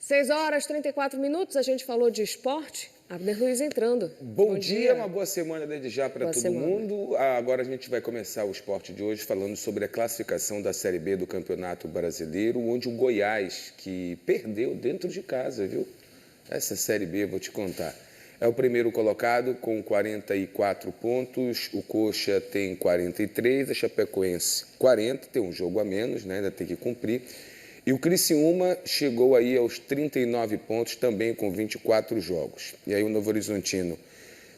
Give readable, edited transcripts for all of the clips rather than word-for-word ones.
6h34, a gente falou de esporte. Abner Luiz entrando. Bom dia, uma boa semana desde já para todo mundo. Agora a gente vai começar o esporte de hoje falando sobre a classificação da Série B do Campeonato Brasileiro, onde o Goiás, que perdeu dentro de casa, viu? Essa Série B, vou te contar. É o primeiro colocado com 44 pontos, o Coxa tem 43, a Chapecoense 40, tem um jogo a menos, né? Ainda tem que cumprir. E o Criciúma chegou aí aos 39 pontos, também com 24 jogos. E aí o Novo Horizontino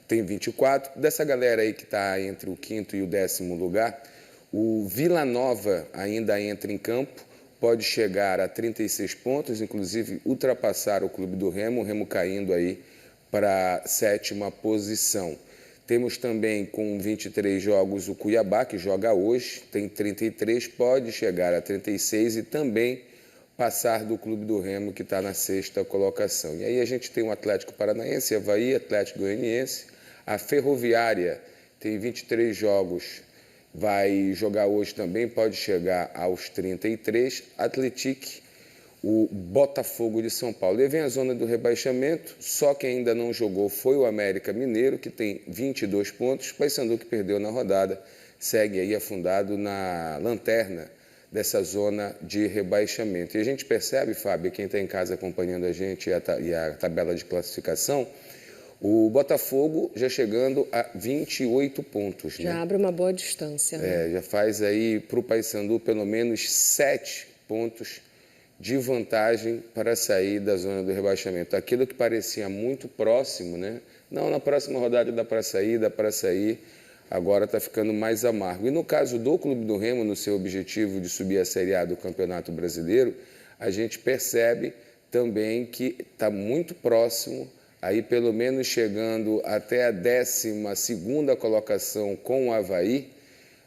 tem 24. Dessa galera aí que está entre o 5º e o 10º lugar, o Vila Nova ainda entra em campo, pode chegar a 36 pontos, inclusive ultrapassar o Clube do Remo, o Remo caindo aí para a 7ª posição. Temos também com 23 jogos o Cuiabá, que joga hoje, tem 33, pode chegar a 36 e também passar do Clube do Remo, que está na 6ª colocação. E aí a gente tem o Atlético Paranaense, Avaí, Atlético Goianiense, a Ferroviária tem 23 jogos, vai jogar hoje também, pode chegar aos 33, Atlético, o Botafogo de São Paulo. E vem a zona do rebaixamento, só quem ainda não jogou foi o América Mineiro, que tem 22 pontos, o Paysandu, que perdeu na rodada, segue aí afundado na lanterna dessa zona de rebaixamento. E a gente percebe, Fábio, quem está em casa acompanhando a gente e a tabela de classificação, o Botafogo já chegando a 28 pontos. Já, né? Abre uma boa distância. Né? Já faz aí para o Paysandu pelo menos 7 pontos de vantagem para sair da zona do rebaixamento. Aquilo que parecia muito próximo, né? Não, na próxima rodada dá para sair, agora está ficando mais amargo. E no caso do Clube do Remo, no seu objetivo de subir a Série A do Campeonato Brasileiro, a gente percebe também que está muito próximo, aí pelo menos chegando até a 12ª colocação com o Avaí,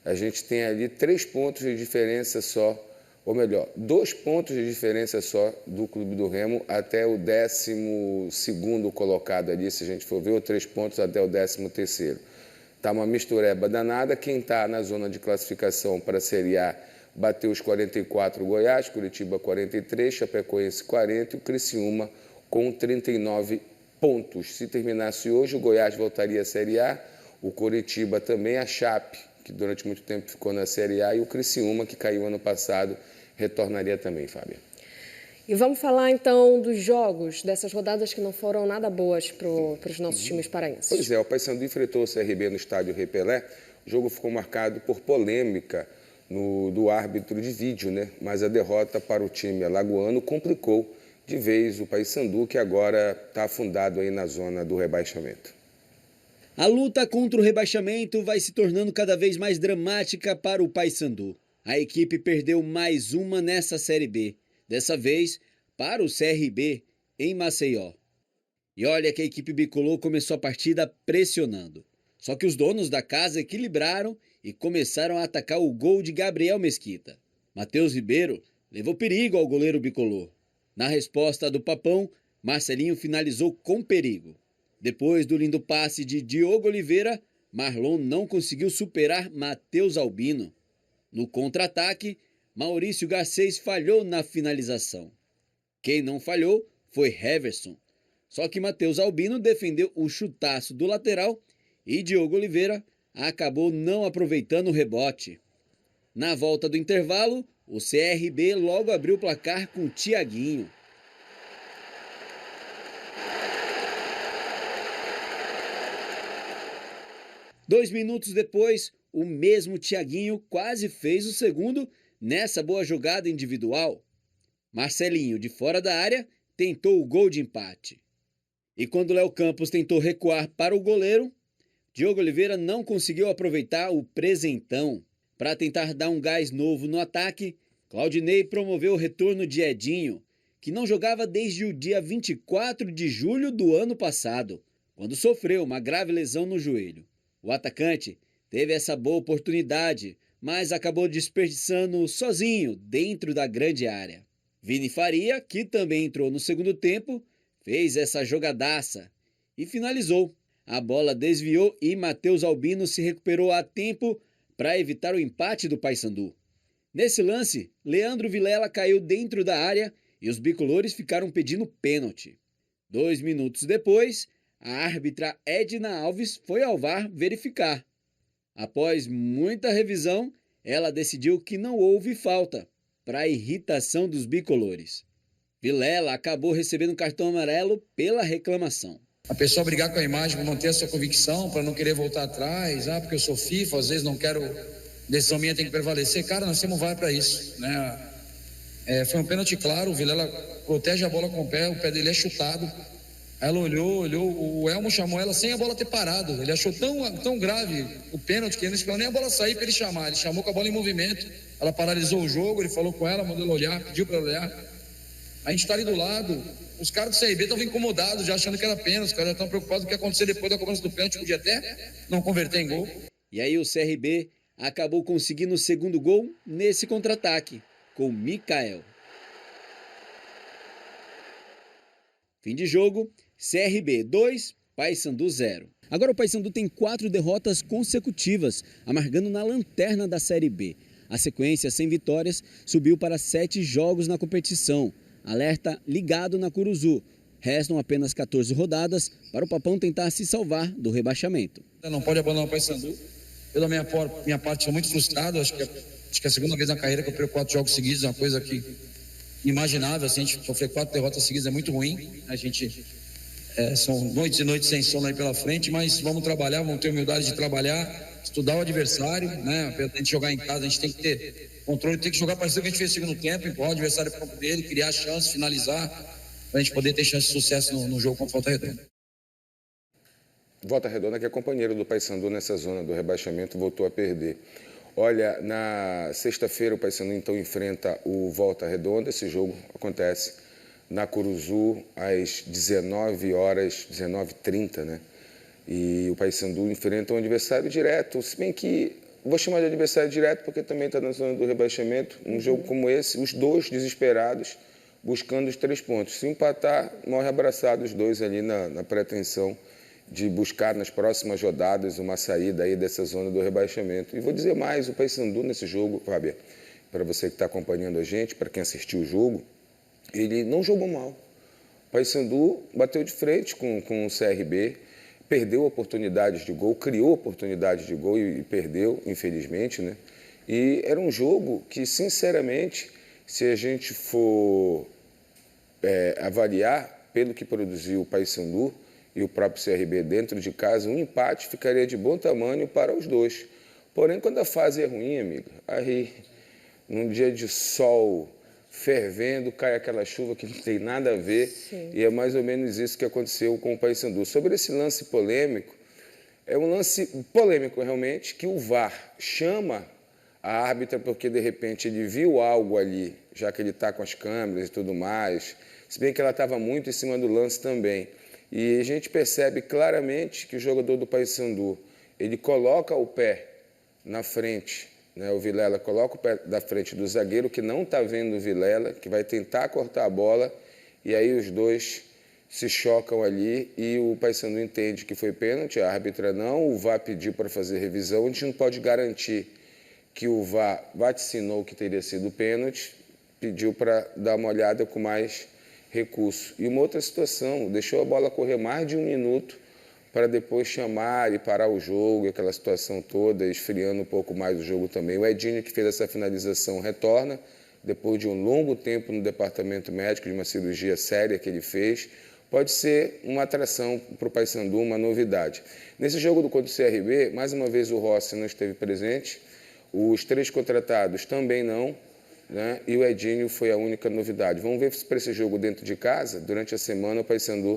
a gente tem ali 3 pontos de diferença só, ou melhor, 2 pontos de diferença só do Clube do Remo até o 12º colocado ali, se a gente for ver, ou 3 pontos até o 13º. Está uma mistureba danada. Quem está na zona de classificação para a Série A bateu os 44 Goiás, Curitiba 43, Chapecoense 40 e o Criciúma com 39 pontos. Se terminasse hoje, o Goiás voltaria à Série A, o Curitiba também, a Chape, que durante muito tempo ficou na Série A, e o Criciúma, que caiu ano passado, retornaria também, Fábio. E vamos falar, então, dos jogos, dessas rodadas que não foram nada boas para os nossos times paraenses. Pois é, o Paysandu enfrentou o CRB no estádio Rei Pelé. O jogo ficou marcado por polêmica do árbitro de vídeo, né? Mas a derrota para o time alagoano complicou de vez o Paysandu, que agora está afundado aí na zona do rebaixamento. A luta contra o rebaixamento vai se tornando cada vez mais dramática para o Paysandu. A equipe perdeu mais uma nessa Série B. Dessa vez, para o CRB, em Maceió. E olha que a equipe bicolor começou a partida pressionando. Só que os donos da casa equilibraram e começaram a atacar o gol de Gabriel Mesquita. Matheus Ribeiro levou perigo ao goleiro bicolor. Na resposta do Papão, Marcelinho finalizou com perigo. Depois do lindo passe de Diogo Oliveira, Marlon não conseguiu superar Matheus Albino. No contra-ataque, Maurício Garcês falhou na finalização. Quem não falhou foi Heverson. Só que Matheus Albino defendeu o chutaço do lateral e Diogo Oliveira acabou não aproveitando o rebote. Na volta do intervalo, o CRB logo abriu o placar com Thiaguinho. Dois minutos depois, o mesmo Thiaguinho quase fez o segundo nessa boa jogada individual. Marcelinho, de fora da área, tentou o gol de empate. E quando Léo Campos tentou recuar para o goleiro, Diogo Oliveira não conseguiu aproveitar o presentão. Para tentar dar um gás novo no ataque, Claudinei promoveu o retorno de Edinho, que não jogava desde o dia 24 de julho do ano passado, quando sofreu uma grave lesão no joelho. O atacante teve essa boa oportunidade, mas acabou desperdiçando sozinho dentro da grande área. Vini Faria, que também entrou no segundo tempo, fez essa jogadaça e finalizou. A bola desviou e Matheus Albino se recuperou a tempo para evitar o empate do Paysandu. Nesse lance, Leandro Vilela caiu dentro da área e os bicolores ficaram pedindo pênalti. 2 minutos depois, a árbitra Edna Alves foi ao VAR verificar. Após muita revisão, ela decidiu que não houve falta, para irritação dos bicolores. Vilela acabou recebendo um cartão amarelo pela reclamação. A pessoa brigar com a imagem para manter a sua convicção, para não querer voltar atrás, porque eu sou FIFA, às vezes não quero, decisão minha tem que prevalecer. Cara, nós temos VAR para isso, né? Foi um pênalti claro, o Vilela protege a bola com o pé dele é chutado. Ela olhou, o Elmo chamou ela sem a bola ter parado. Ele achou tão grave o pênalti que ele não esperou nem a bola sair para ele chamar. Ele chamou com a bola em movimento, ela paralisou o jogo, ele falou com ela, mandou ela olhar, pediu para ela olhar. A gente está ali do lado, os caras do CRB estavam incomodados, já achando que era pênalti, os caras já estão preocupados com o que ia acontecer depois da cobrança do pênalti, podia até não converter em gol. E aí o CRB acabou conseguindo o segundo gol nesse contra-ataque, com Mikael. Fim de jogo, CRB 2, Paysandu 0. Agora o Paysandu tem 4 derrotas consecutivas, amargando na lanterna da Série B. A sequência sem vitórias subiu para 7 jogos na competição. Alerta ligado na Curuzu. Restam apenas 14 rodadas para o Papão tentar se salvar do rebaixamento. Não pode abandonar o Paysandu. Eu, da minha parte, sou muito frustrado. Acho que é a segunda vez na carreira que eu perco 4 jogos seguidos. É uma coisa que imaginável. Assim, a gente sofrer 4 derrotas seguidas é muito ruim. A gente são noites e noites sem sono aí pela frente, mas vamos trabalhar, vamos ter humildade de trabalhar, estudar o adversário, né? Apesar de a gente jogar em casa, a gente tem que ter controle, tem que jogar parecido com o que a gente fez no segundo tempo, empurrar o adversário para o campo dele, criar chances, finalizar, para a gente poder ter chance de sucesso no jogo contra o Volta Redonda. Volta Redonda, que é companheiro do Paysandu nessa zona do rebaixamento, voltou a perder. Olha, na sexta-feira o Paysandu então enfrenta o Volta Redonda. Esse jogo acontece na Curuzu às 19h, 19h30, né? E o Paysandu enfrenta um adversário direto, se bem que vou chamar de adversário direto porque também está na zona do rebaixamento. Um jogo como esse, os dois desesperados, buscando os 3 pontos. Se empatar, morre abraçado os dois ali na pretensão de buscar nas próximas rodadas uma saída aí dessa zona do rebaixamento. E vou dizer mais, o Paysandu nesse jogo, Fábio, para você que está acompanhando a gente, para quem assistiu o jogo, ele não jogou mal. O Paysandu bateu de frente com o CRB, perdeu oportunidades de gol, criou oportunidades de gol e perdeu, infelizmente, né? E era um jogo que, sinceramente, se a gente for avaliar pelo que produziu o Paysandu e o próprio CRB dentro de casa, um empate ficaria de bom tamanho para os dois. Porém, quando a fase é ruim, amiga, aí, num dia de sol fervendo, cai aquela chuva que não tem nada a ver. Sim. E é mais ou menos isso que aconteceu com o Paysandu. Sobre esse lance polêmico, é um lance polêmico realmente, que o VAR chama a árbitra porque de repente ele viu algo ali, já que ele está com as câmeras e tudo mais, se bem que ela estava muito em cima do lance também. E a gente percebe claramente que o jogador do Paysandu, ele coloca o pé na frente, né? O Vilela coloca o pé da frente do zagueiro, que não está vendo o Vilela, que vai tentar cortar a bola, e aí os dois se chocam ali e o Paysandu entende que foi pênalti, a árbitra não, o VAR pediu para fazer revisão, a gente não pode garantir que o VAR vaticinou que teria sido pênalti, pediu para dar uma olhada com mais recurso. E uma outra situação, deixou a bola correr mais de 1 minuto para depois chamar e parar o jogo, aquela situação toda, esfriando um pouco mais o jogo também. O Edinho, que fez essa finalização, retorna, depois de um longo tempo no departamento médico, de uma cirurgia séria que ele fez. Pode ser uma atração para o Paysandu, uma novidade. Nesse jogo contra o CRB, mais uma vez o Rossi não esteve presente, os 3 contratados também não, né? E o Edinho foi a única novidade. Vamos ver se para esse jogo dentro de casa, durante a semana, o Paysandu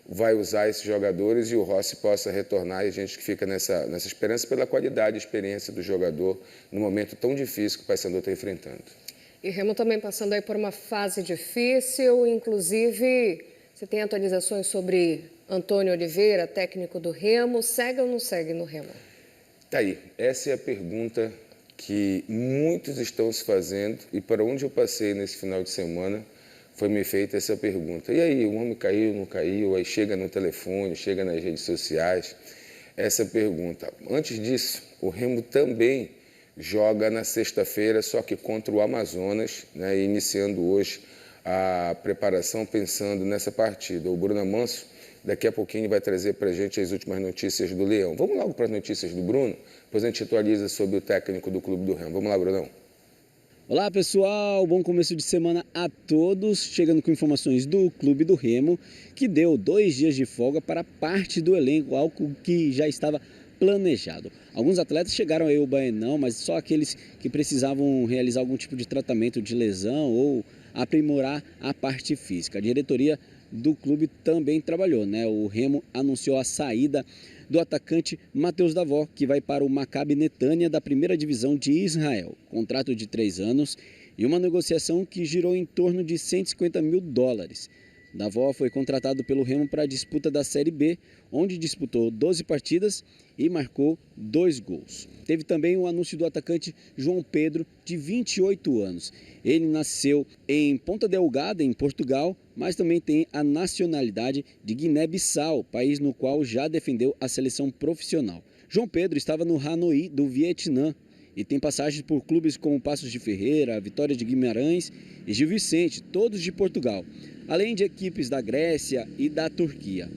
vai usar esses jogadores e o Rossi possa retornar, e a gente que fica nessa esperança pela qualidade e experiência do jogador no momento tão difícil que o Paysandu está enfrentando. E Remo também passando aí por uma fase difícil, inclusive você tem atualizações sobre Antônio Oliveira, técnico do Remo, segue ou não segue no Remo? Tá aí, essa é a pergunta que muitos estão se fazendo e para onde eu passei nesse final de semana foi me feita essa pergunta. E aí, o homem caiu, não caiu? Aí chega no telefone, chega nas redes sociais, essa pergunta. Antes disso, o Remo também joga na sexta-feira, só que contra o Amazonas, né, iniciando hoje a preparação pensando nessa partida. O Bruno Manso, daqui a pouquinho, vai trazer para a gente as últimas notícias do Leão. Vamos logo para as notícias do Bruno, depois a gente atualiza sobre o técnico do Clube do Remo. Vamos lá, Brunão. Olá pessoal, bom começo de semana a todos, chegando com informações do Clube do Remo, que deu 2 dias de folga para parte do elenco, algo que já estava planejado. Alguns atletas chegaram aí ao Baenão, mas só aqueles que precisavam realizar algum tipo de tratamento de lesão ou aprimorar a parte física. A diretoria do clube também trabalhou, né? O Remo anunciou a saída do atacante Matheus Davó, que vai para o Maccabi Netânia da primeira divisão de Israel. Contrato de 3 anos e uma negociação que girou em torno de $150 mil. Davó foi contratado pelo Remo para a disputa da Série B, onde disputou 12 partidas e marcou 2 gols. Teve também o anúncio do atacante João Pedro, de 28 anos. Ele nasceu em Ponta Delgada, em Portugal, mas também tem a nacionalidade de Guiné-Bissau, país no qual já defendeu a seleção profissional. João Pedro estava no Hanoi, do Vietnã, e tem passagens por clubes como Passos de Ferreira, Vitória de Guimarães e Gil Vicente, todos de Portugal, além de equipes da Grécia e da Turquia.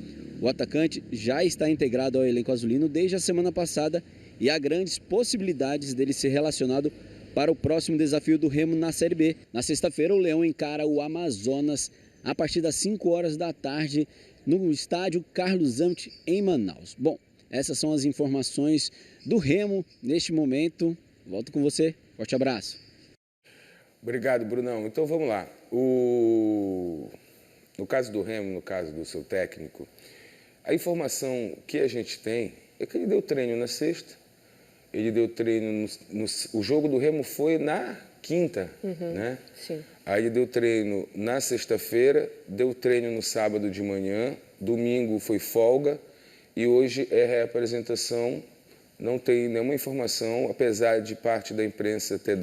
O atacante já está integrado ao elenco azulino desde a semana passada e há grandes possibilidades dele ser relacionado para o próximo desafio do Remo na Série B. Na sexta-feira, o Leão encara o Amazonas a partir das 5 horas da tarde no estádio Carlos Zante, em Manaus. Bom, essas são as informações do Remo neste momento. Volto com você. Forte abraço. Obrigado, Brunão. Então vamos lá. No caso do Remo, no caso do seu técnico, a informação que a gente tem é que ele deu treino na sexta, ele deu treino o jogo do Remo foi na quinta, né? Sim. Aí ele deu treino na sexta-feira, deu treino no sábado de manhã, domingo foi folga e hoje é reapresentação. Não tem nenhuma informação, apesar de parte da imprensa ter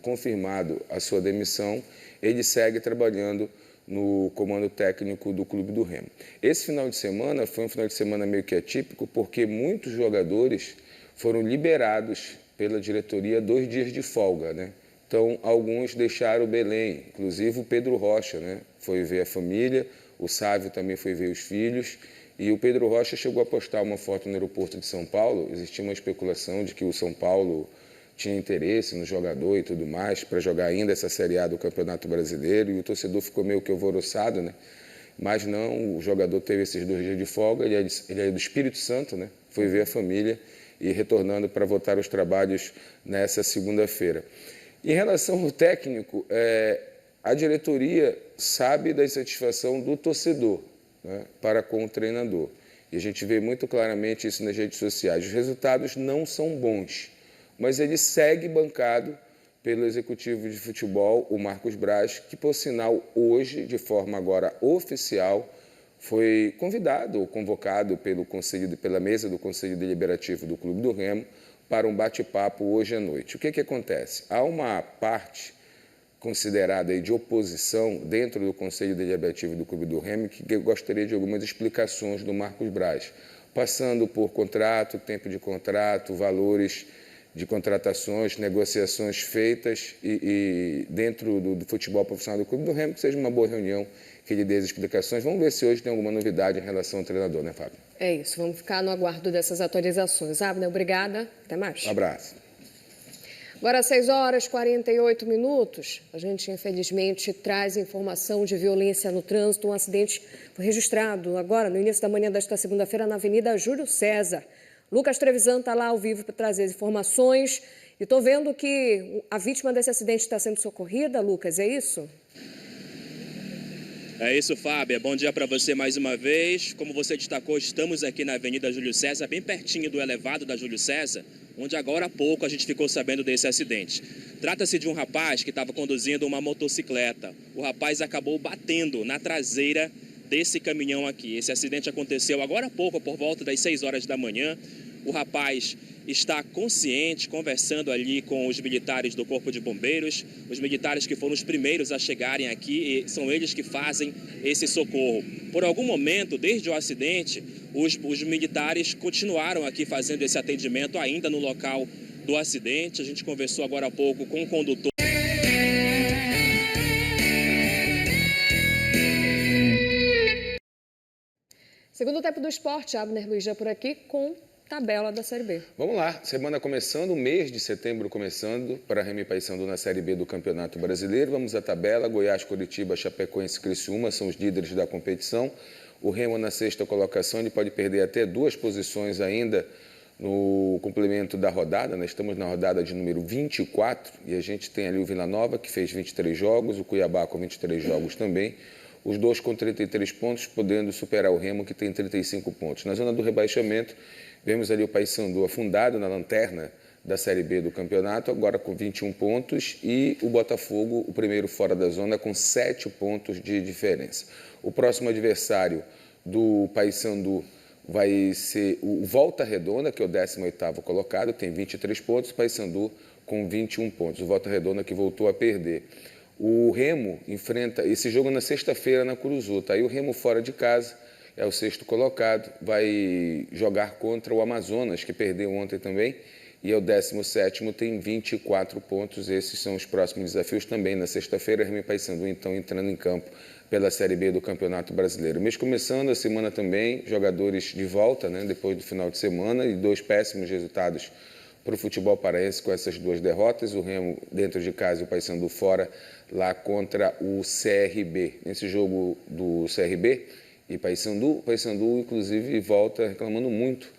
confirmado a sua demissão, ele segue trabalhando no comando técnico do Clube do Remo. Esse final de semana foi um final de semana meio que atípico, porque muitos jogadores foram liberados pela diretoria 2 dias de folga, né? Então, alguns deixaram Belém, inclusive o Pedro Rocha, né? Foi ver a família, o Sávio também foi ver os filhos, e o Pedro Rocha chegou a postar uma foto no aeroporto de São Paulo. Existia uma especulação de que o São Paulo tinha interesse no jogador e tudo mais, para jogar ainda essa Série A do Campeonato Brasileiro, e o torcedor ficou meio que alvoroçado, né? Mas não, o jogador teve esses 2 dias de folga, ele é do Espírito Santo, né? Foi ver a família e retornando para voltar aos trabalhos nessa segunda-feira. Em relação ao técnico, a diretoria sabe da insatisfação do torcedor, né, para com o treinador. E a gente vê muito claramente isso nas redes sociais. Os resultados não são bons, mas ele segue bancado pelo executivo de futebol, o Marcos Braz, que, por sinal, hoje, de forma agora oficial, foi convidado ou convocado pela mesa do Conselho Deliberativo do Clube do Remo para um bate-papo hoje à noite. O que acontece? Há uma parte considerada aí de oposição dentro do Conselho Deliberativo do Clube do Remo que eu gostaria de algumas explicações do Marcos Braz, passando por contrato, tempo de contrato, valores de contratações, negociações feitas e dentro do futebol profissional do Clube do Remo, que seja uma boa reunião, que ele dê as explicações. Vamos ver se hoje tem alguma novidade em relação ao treinador, né, Fábio? É isso, vamos ficar no aguardo dessas atualizações. Abner, obrigada. Até mais. Um abraço. Agora, 6h48. A gente, infelizmente, traz informação de violência no trânsito. Um acidente foi registrado agora, no início da manhã desta segunda-feira, na Avenida Júlio César. Lucas Trevisan está lá ao vivo para trazer as informações. E estou vendo que a vítima desse acidente está sendo socorrida, Lucas, é isso? É isso, Fábia. Bom dia para você mais uma vez. Como você destacou, estamos aqui na Avenida Júlio César, bem pertinho do elevado da Júlio César, onde agora há pouco a gente ficou sabendo desse acidente. Trata-se de um rapaz que estava conduzindo uma motocicleta. O rapaz acabou batendo na traseira desse caminhão aqui. Esse acidente aconteceu agora há pouco, por volta das 6 horas da manhã. O rapaz está consciente, conversando ali com os militares do Corpo de Bombeiros, os militares que foram os primeiros a chegarem aqui, e são eles que fazem esse socorro. Por algum momento, desde o acidente, os militares continuaram aqui fazendo esse atendimento ainda no local do acidente. A gente conversou agora há pouco com o condutor. Segundo tempo do esporte, Abner Luiz já por aqui com tabela da Série B. Vamos lá, semana começando, mês de setembro começando para Remo e Paysandu na Série B do Campeonato Brasileiro. Vamos à tabela, Goiás, Coritiba, Chapecoense e Criciúma são os líderes da competição. O Remo na sexta colocação, ele pode perder até 2 posições ainda no complemento da rodada. Nós estamos na rodada de número 24 e a gente tem ali o Vila Nova, que fez 23 jogos, o Cuiabá com 23 jogos também. Os dois com 33 pontos, podendo superar o Remo, que tem 35 pontos. Na zona do rebaixamento, vemos ali o Paysandu afundado na lanterna da Série B do campeonato, agora com 21 pontos, e o Botafogo, o primeiro fora da zona, com 7 pontos de diferença. O próximo adversário do Paysandu vai ser o Volta Redonda, que é o 18º colocado, tem 23 pontos, o Paysandu com 21 pontos. O Volta Redonda que voltou a perder. O Remo enfrenta esse jogo na sexta-feira na Curuzuta. Aí o Remo fora de casa, é o 6º colocado, vai jogar contra o Amazonas, que perdeu ontem também, e é o 17º, tem 24 pontos. Esses são os próximos desafios também. Na sexta-feira, Remo e Paysandu, então, entrando em campo pela Série B do Campeonato Brasileiro. Mês começando, a semana também, jogadores de volta, né, depois do final de semana, e 2 péssimos resultados para o futebol paraense com essas 2 derrotas. O Remo dentro de casa e o Paysandu fora, lá contra o CRB. Nesse jogo do CRB e Paysandu, o Paysandu, inclusive, volta reclamando muito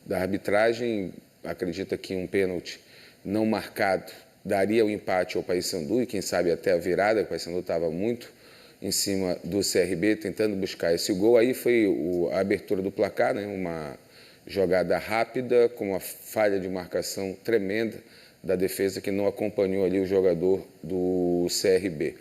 da arbitragem. Acredita que um pênalti não marcado daria o empate ao Paysandu e, quem sabe, até a virada. O Paysandu estava muito em cima do CRB, tentando buscar esse gol. Aí foi a abertura do placar, né? Uma jogada rápida, com uma falha de marcação tremenda da defesa, que não acompanhou ali o jogador do CRB.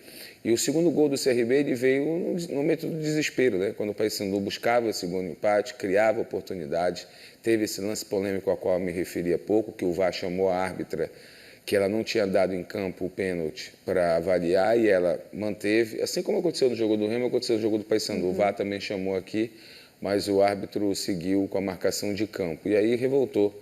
E o segundo gol do CRB ele veio no momento do desespero, né? Quando o Paysandu buscava o segundo empate, criava oportunidade. Teve esse lance polêmico ao qual eu me referi há pouco, que o VAR chamou a árbitra, que ela não tinha dado em campo o pênalti para avaliar, e ela manteve, assim como aconteceu no jogo do Remo, aconteceu no jogo do Paysandu. O VAR também chamou aqui, mas o árbitro seguiu com a marcação de campo. E aí revoltou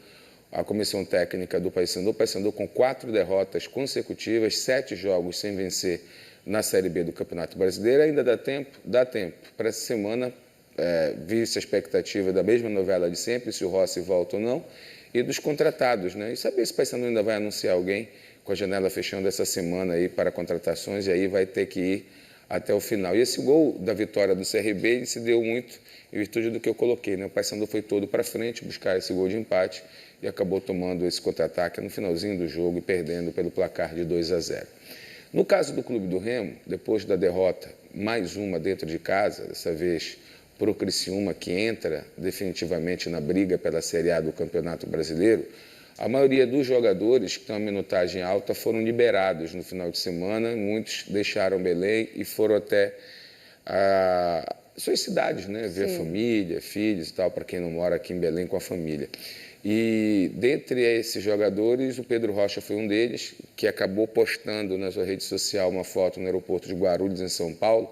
a comissão técnica do Paysandu. O Paysandu com 4 derrotas consecutivas, 7 jogos sem vencer na Série B do Campeonato Brasileiro. Ainda dá tempo? Dá tempo. Para essa semana, vista a expectativa da mesma novela de sempre, se o Rossi volta ou não, e dos contratados, né? E saber se o Paysandu ainda vai anunciar alguém, com a janela fechando essa semana aí para contratações, e aí vai ter que ir até o final. E esse gol da vitória do CRB ele se deu muito em virtude do que eu coloquei, né? O Paysandu foi todo para frente buscar esse gol de empate e acabou tomando esse contra-ataque no finalzinho do jogo e perdendo pelo placar de 2-0. No caso do Clube do Remo, depois da derrota, mais uma dentro de casa, dessa vez para o Criciúma, que entra definitivamente na briga pela Série A do Campeonato Brasileiro, a maioria dos jogadores que estão em minutagem alta foram liberados no final de semana. Muitos deixaram Belém e foram até suas cidades, né? Ver a família, filhos e tal, para quem não mora aqui em Belém com a família. E dentre esses jogadores, o Pedro Rocha foi um deles, que acabou postando na sua rede social uma foto no aeroporto de Guarulhos, em São Paulo.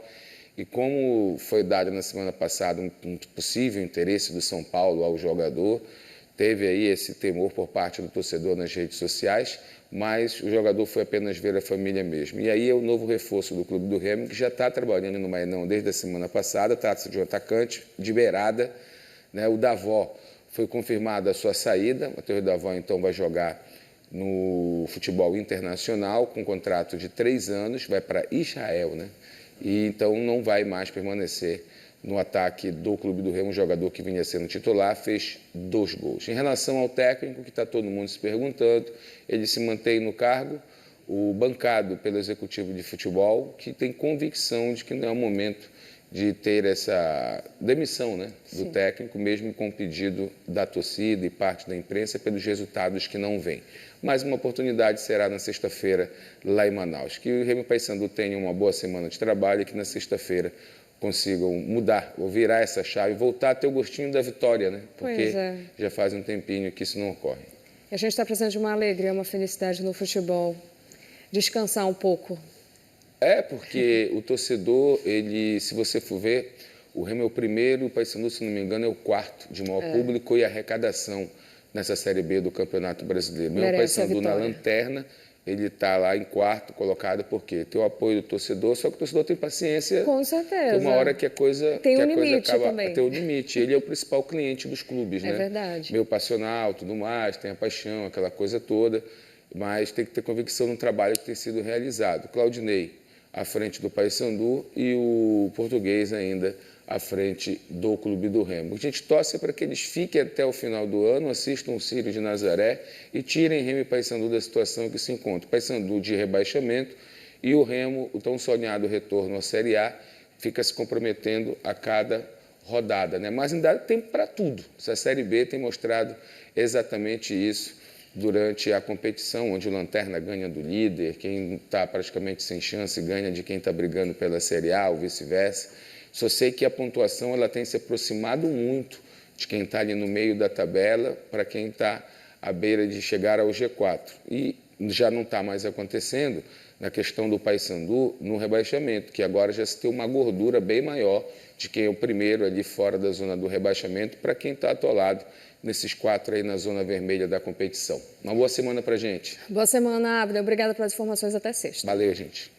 E como foi dado na semana passada um possível interesse do São Paulo ao jogador, teve aí esse temor por parte do torcedor nas redes sociais, mas o jogador foi apenas ver a família mesmo. E aí é o novo reforço do Clube do Remo, que já está trabalhando no Maranhão desde a semana passada. Trata-se de um atacante de beirada, né? O Davó foi confirmada a sua saída. O Matheus Davó, então, vai jogar no futebol internacional com um contrato de 3 anos, vai para Israel, né? E então não vai mais permanecer no ataque do Clube do Remo, um jogador que vinha sendo titular, fez 2 gols. Em relação ao técnico, que está todo mundo se perguntando, ele se mantém no cargo, o bancado pelo executivo de futebol, que tem convicção de que não é o momento de ter essa demissão, né, do técnico, mesmo com o pedido da torcida e parte da imprensa pelos resultados que não vêm. Mais uma oportunidade será na sexta-feira lá em Manaus. Que o Remo e o Paysandu tenham uma boa semana de trabalho e que na sexta-feira consigam mudar, ou virar essa chave e voltar a ter o gostinho da vitória, né? Porque já faz um tempinho que isso não ocorre. A gente está precisando de uma alegria, uma felicidade no futebol. Descansar um pouco. Porque o torcedor, ele, se você for ver, o Remo é o primeiro, o Paysandu, se não me engano, é o 4º de maior público e arrecadação nessa Série B do Campeonato Brasileiro. Mesmo o Paysandu na lanterna ele está lá em quarto colocado, porque tem o apoio do torcedor, só que o torcedor tem paciência. Com certeza. Tem uma hora que a coisa, tem um coisa limite acaba. também. Tem um limite. Ele é o principal cliente dos clubes, né? É verdade. Meio passional, tudo mais, tem a paixão, aquela coisa toda, mas tem que ter convicção no trabalho que tem sido realizado. Claudinei à frente do Paysandu e o Português ainda à frente do Clube do Remo. A gente torce para que eles fiquem até o final do ano, assistam o Círio de Nazaré e tirem Remo e Paysandu da situação que se encontra. Paysandu de rebaixamento e o Remo, o tão sonhado retorno à Série A, fica se comprometendo a cada rodada, né? Mas ainda tem para tudo. Essa Série B tem mostrado exatamente isso durante a competição, onde o Lanterna ganha do líder, quem está praticamente sem chance ganha de quem está brigando pela Série A ou vice-versa. Só sei que a pontuação ela tem se aproximado muito de quem está ali no meio da tabela para quem está à beira de chegar ao G4. E já não está mais acontecendo na questão do Paysandu no rebaixamento, que agora já se tem uma gordura bem maior de quem é o primeiro ali fora da zona do rebaixamento para quem está atolado nesses 4 aí na zona vermelha da competição. Uma boa semana para a gente. Boa semana, Abner. Obrigada pelas informações. Até sexta. Valeu, gente.